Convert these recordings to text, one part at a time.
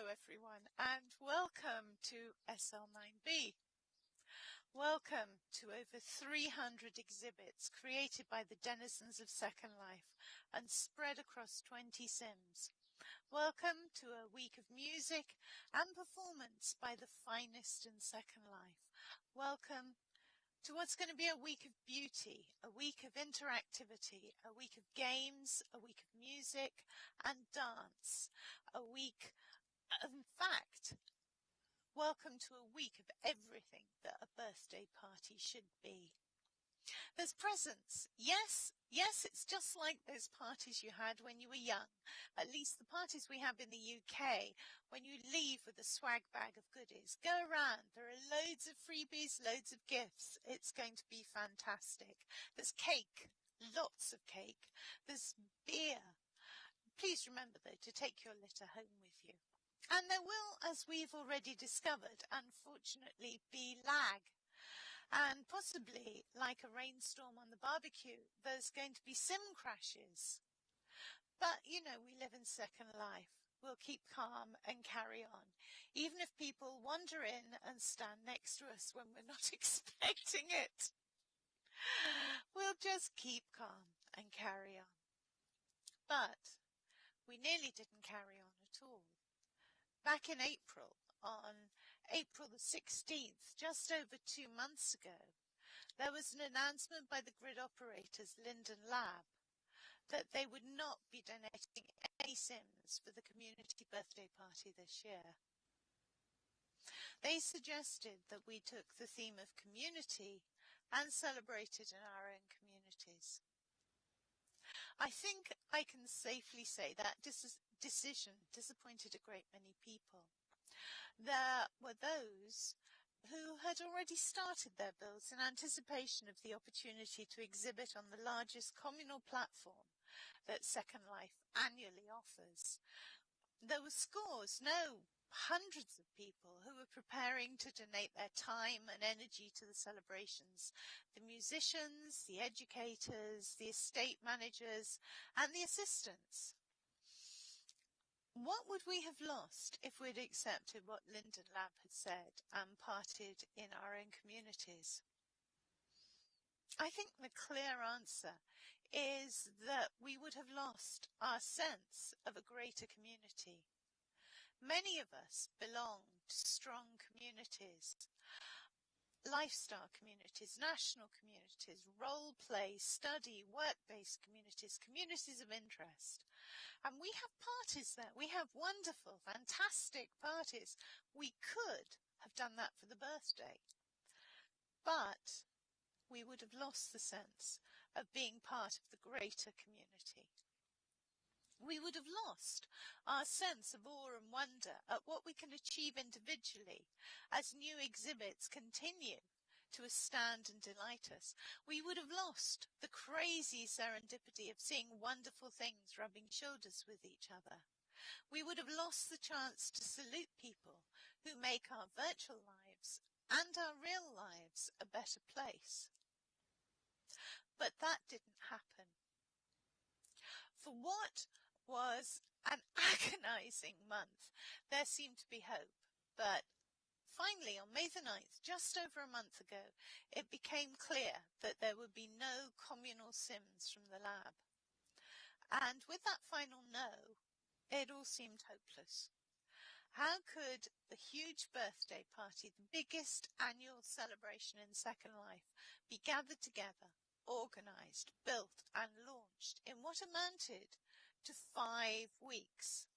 Hello everyone and welcome to SL9B. Welcome to over 300 exhibits created by the denizens of Second Life and spread across 20 sims. Welcome to a week of music and performance by the finest in Second Life. Welcome to what's going to be a week of beauty, a week of interactivity, a week of games, a week of music and dance, a week, in fact, welcome to a week of everything that a birthday party should be. There's presents. Yes, it's just like those parties you had when you were young. At least the parties we have in the UK, when you leave with a swag bag of goodies. Go around. There are loads of freebies, loads of gifts. It's going to be fantastic. There's cake, lots of cake. There's beer. Please remember, though, to take your litter home with you. And there will, as we've already discovered, unfortunately, be lag. And possibly, like a rainstorm on the barbecue, there's going to be sim crashes. But, you know, we live in Second Life. We'll keep calm and carry on. Even if people wander in and stand next to us when we're not expecting it. We'll just keep calm and carry on. But we nearly didn't carry on at all. Back in April, on April the 16th, just over 2 months ago, there was an announcement by the grid operators, Linden Lab, that they would not be donating any sims for the community birthday party this year. They suggested that we took the theme of community and celebrated in our own communities. I think I can safely say that decision disappointed a great many people. There were those who had already started their builds in anticipation of the opportunity to exhibit on the largest communal platform that Second Life annually offers. There were hundreds of people who were preparing to donate their time and energy to the celebrations. The musicians, the educators, the estate managers, and the assistants. What would we have lost if we'd accepted what Linden Lab had said and parted in our own communities? I think the clear answer is that we would have lost our sense of a greater community. Many of us belong to strong communities, lifestyle communities, national communities, role play, study, work-based communities, communities of interest. And we have parties there. We have wonderful, fantastic parties. We could have done that for the birthday. But we would have lost the sense of being part of the greater community. We would have lost our sense of awe and wonder at what we can achieve individually as new exhibits continue to astound and delight us. We would have lost the crazy serendipity of seeing wonderful things rubbing shoulders with each other. We would have lost the chance to salute people who make our virtual lives and our real lives a better place. But that didn't happen. For what was an agonizing month, there seemed to be hope. But finally, on May the 9th, just over a month ago, it became clear that there would be no communal sims from the lab. And with that final no, it all seemed hopeless. How could the huge birthday party, the biggest annual celebration in Second Life, be gathered together, organised, built and launched in what amounted to 5 weeks?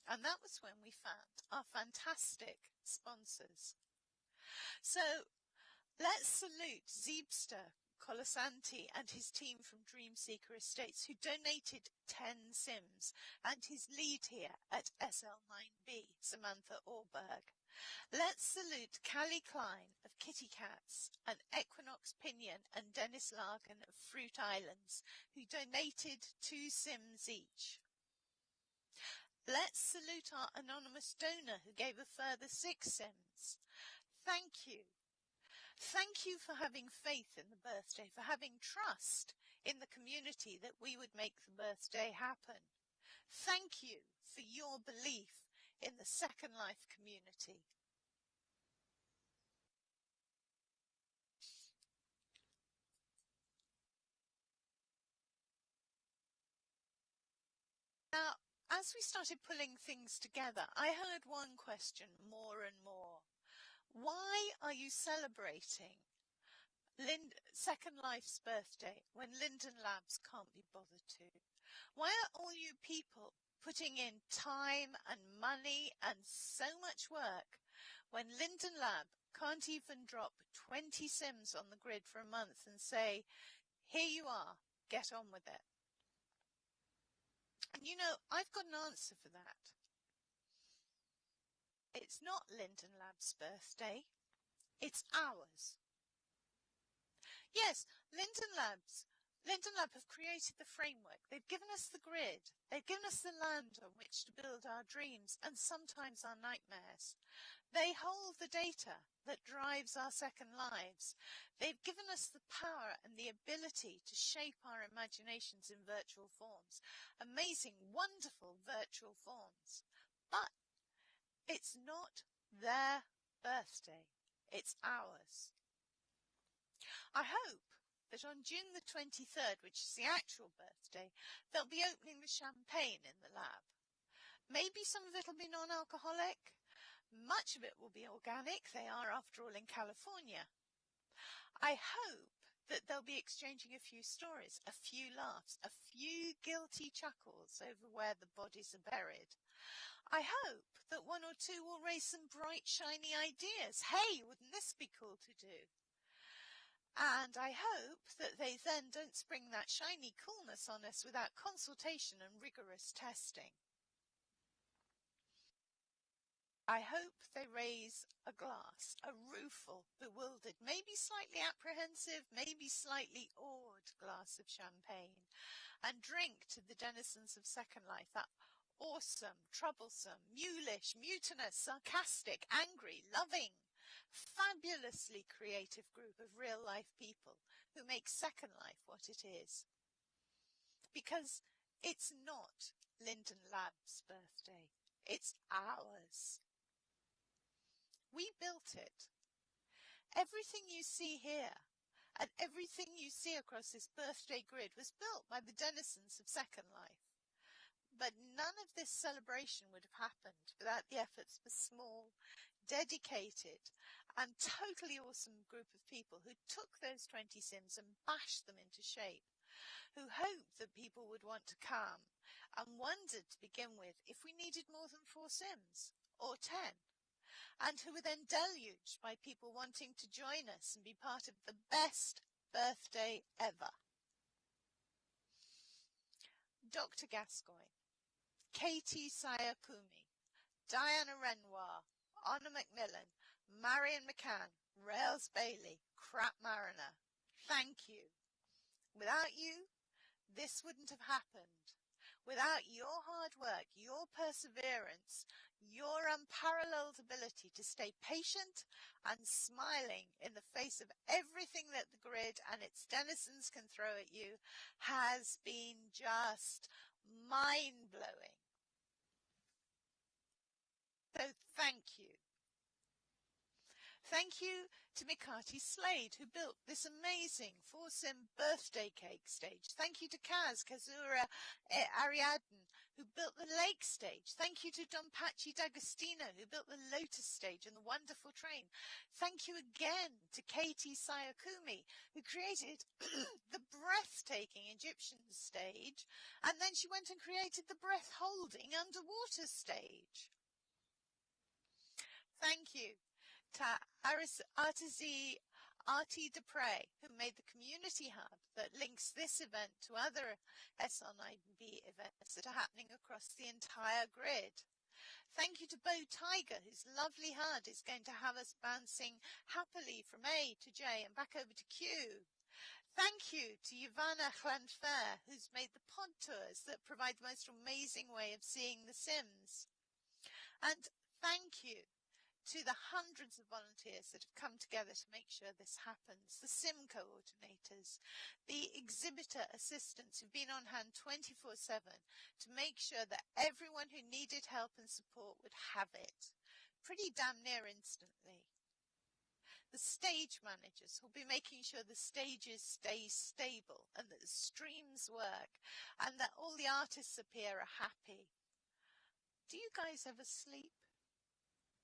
And that was when we found our fantastic sponsors. So let's salute Zeebster Colasanti and his team from Dreamseeker Estates, who donated 10 sims, and his lead here at SL9B, Samantha Orberg. Let's salute Callie Klein of Kitty Cats and Equinox Pinion and Dennis Largan of Fruit Islands, who donated 2 sims each. Let's salute our anonymous donor who gave a further 6 sims. Thank you. Thank you for having faith in the birthday, for having trust in the community that we would make the birthday happen. Thank you for your belief in the Second Life community. Now, as we started pulling things together, I heard one question more and more. Why are you celebrating Second Life's birthday when Linden Labs can't be bothered to? Why are all you people putting in time and money and so much work when Linden Lab can't even drop 20 Sims on the grid for a month and say, here you are, get on with it? And you know, I've got an answer for that. It's not Linden Lab's birthday, it's ours. Yes, Linden Lab have created the framework. They've given us the grid. They've given us the land on which to build our dreams and sometimes our nightmares. They hold the data that drives our second lives. They've given us the power and the ability to shape our imaginations in virtual forms. Amazing, wonderful virtual forms. But it's not their birthday. It's ours. I hope that on June the 23rd, which is the actual birthday, they'll be opening the champagne in the lab. Maybe some of it will be non-alcoholic. Much of it will be organic. They are, after all, in California. I hope that they'll be exchanging a few stories, a few laughs, a few guilty chuckles over where the bodies are buried. I hope that one or two will raise some bright, shiny ideas. Hey, wouldn't this be cool to do? And I hope that they then don't spring that shiny coolness on us without consultation and rigorous testing. I hope they raise a glass, a rueful, bewildered, maybe slightly apprehensive, maybe slightly awed glass of champagne and drink to the denizens of Second Life, that awesome, troublesome, mulish, mutinous, sarcastic, angry, loving, fabulously creative group of real-life people who make Second Life what it is. Because it's not Linden Lab's birthday. It's ours. We built it. Everything you see here and everything you see across this birthday grid was built by the denizens of Second Life. But none of this celebration would have happened without the efforts of a small, dedicated and totally awesome group of people who took those 20 Sims and bashed them into shape, who hoped that people would want to come and wondered to begin with if we needed more than 4 Sims or 10, and who were then deluged by people wanting to join us and be part of the best birthday ever. Dr. Gascoigne, Katie Sayakumi, Diana Renoir, Anna Macmillan, Marion McCann, Rails Bailey, Crap Mariner, thank you. Without you, this wouldn't have happened. Without your hard work, your perseverance, your unparalleled ability to stay patient and smiling in the face of everything that the grid and its denizens can throw at you has been just mind-blowing. So thank you. Thank you to Mikati Slade, who built this amazing 4-sim birthday cake stage. Thank you to Kazura Ariadne, who built the lake stage. Thank you to Donpachi D'Agostino, who built the lotus stage and the wonderful train. Thank you again to Katie Sayakumi, who created the breathtaking Egyptian stage, and then she went and created the breath-holding underwater stage. Thank you to Artie Dupre, who made the community hub that links this event to other SL9B events that are happening across the entire grid. Thank you to Bo Tiger, whose lovely HUD is going to have us bouncing happily from A to J and back over to Q. Thank you to Ivana Chlanfer, who's made the pod tours that provide the most amazing way of seeing the Sims. And thank you to the hundreds of volunteers that have come together to make sure this happens, the SIM coordinators, the exhibitor assistants who've been on hand 24/7 to make sure that everyone who needed help and support would have it, pretty damn near instantly. The stage managers will be making sure the stages stay stable and that the streams work and that all the artists appear are happy. Do you guys ever sleep?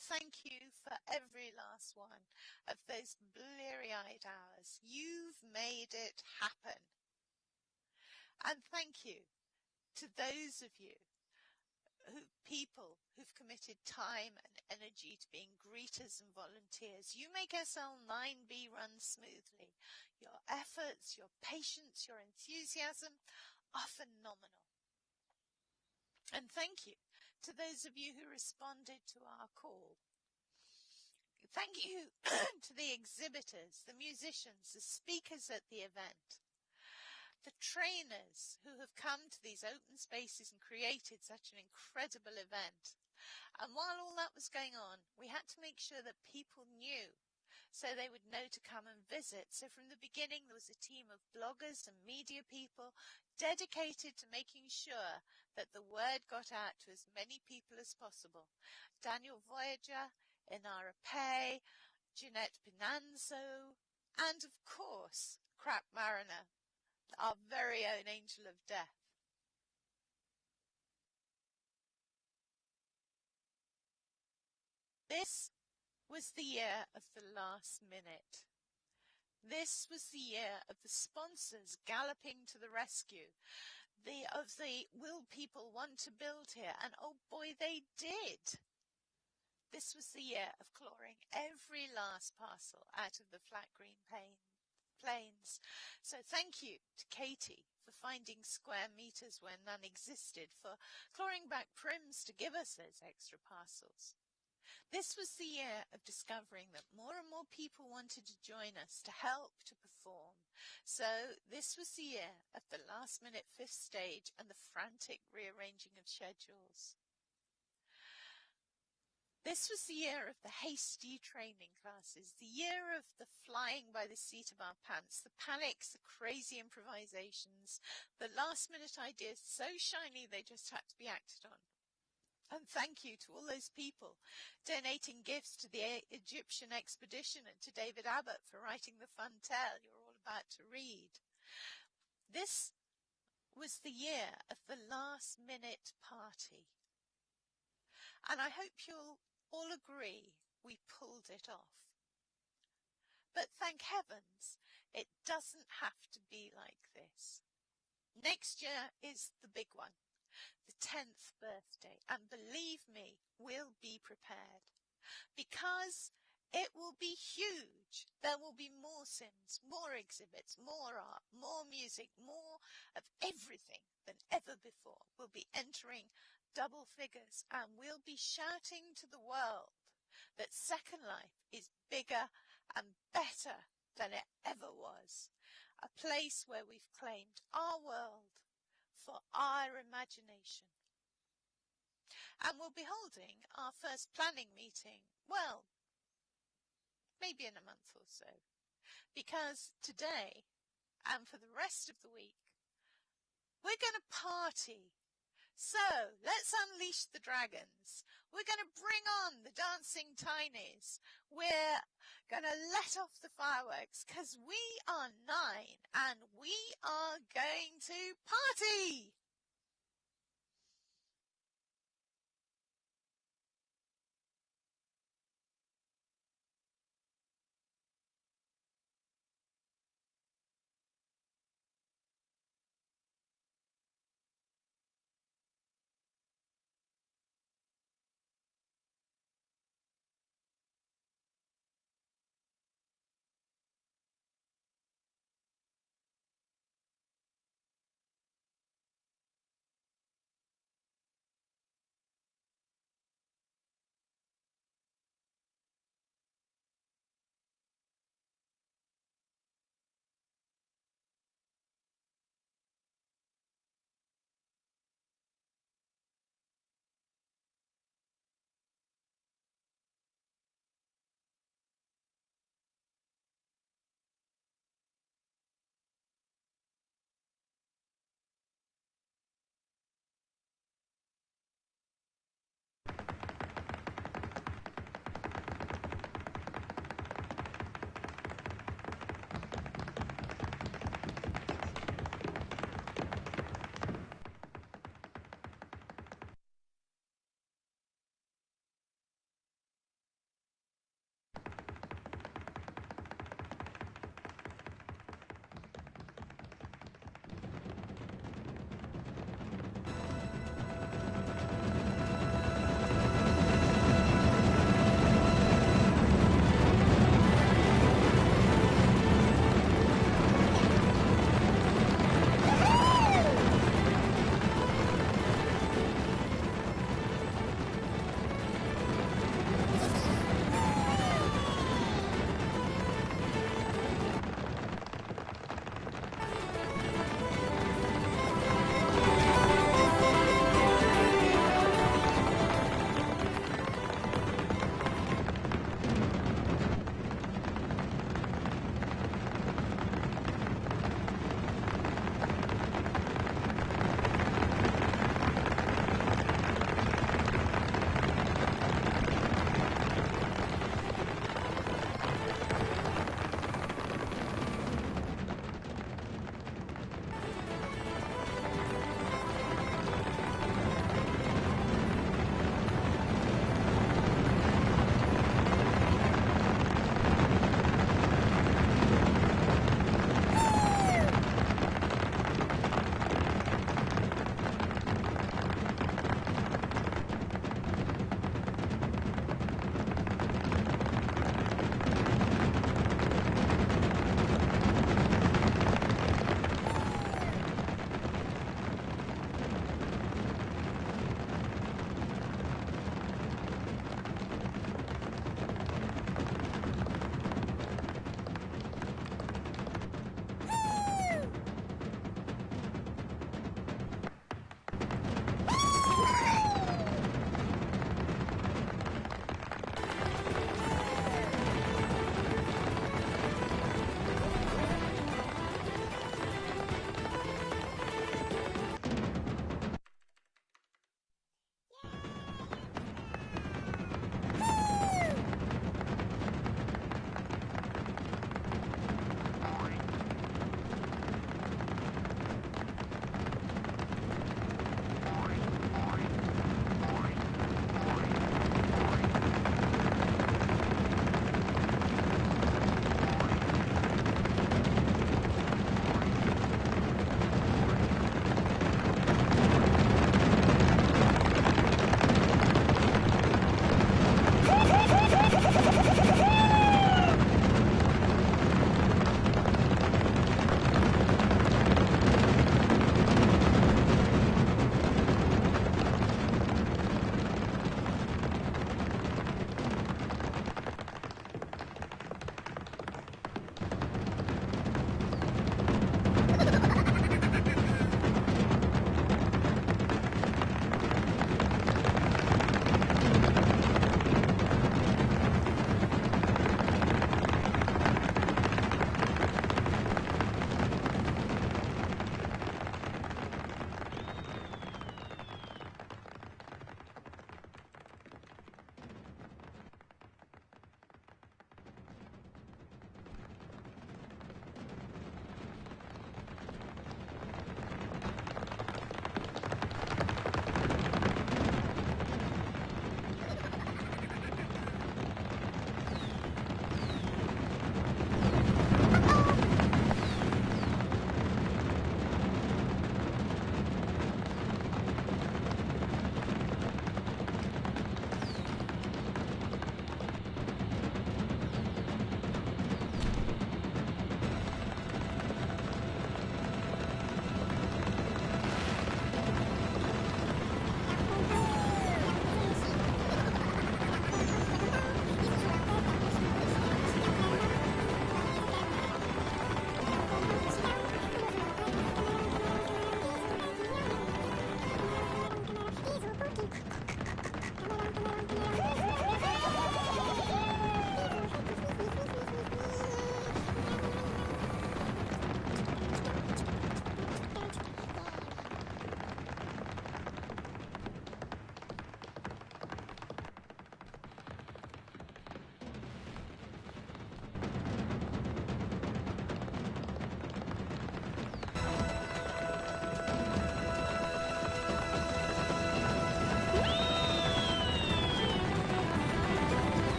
Thank you for every last one of those bleary-eyed hours. You've made it happen. And thank you to those of you people who've committed time and energy to being greeters and volunteers. You make SL9B run smoothly. Your efforts, your patience, your enthusiasm are phenomenal. And thank you to those of you who responded to our call. Thank you to the exhibitors, the musicians, the speakers at the event, the trainers who have come to these open spaces and created such an incredible event. And while all that was going on, we had to make sure that people knew so they would know to come and visit. So from the beginning, there was a team of bloggers and media people dedicated to making sure that the word got out to as many people as possible. Daniel Voyager, Inara Pay, Jeanette Pinanzo, and of course, Crap Mariner, our very own angel of death. This was the year of the last minute. This was the year of the sponsors galloping to the rescue. Of the will people want to build here? And oh boy, they did. This was the year of clawing every last parcel out of the flat green plains. So thank you to Katie for finding square meters where none existed, for clawing back prims to give us those extra parcels. This was the year of discovering that more and more people wanted to join us, to help, to perform. So this was the year of the last minute fifth stage and the frantic rearranging of schedules. This was the year of the hasty training classes, the year of the flying by the seat of our pants, the panics, the crazy improvisations, the last minute ideas so shiny they just had to be acted on. And thank you to all those people donating gifts to the Egyptian expedition and to David Abbott for writing the fun tale you're all about to read. This was the year of the last minute party. And I hope you'll all agree we pulled it off. But thank heavens, it doesn't have to be like this. Next year is the big one, the 10th birthday. And believe me, we'll be prepared. Because it will be huge. There will be more sims, more exhibits, more art, more music, more of everything than ever before. We'll be entering double figures and we'll be shouting to the world that Second Life is bigger and better than it ever was. A place where we've claimed our world for our imagination. And we'll be holding our first planning meeting, well, maybe in a month or so. Because today, and for the rest of the week, we're going to party. So, let's unleash the dragons. We're going to bring on the dancing tinies. We're going to let off the fireworks because we are 9 and we are going to party.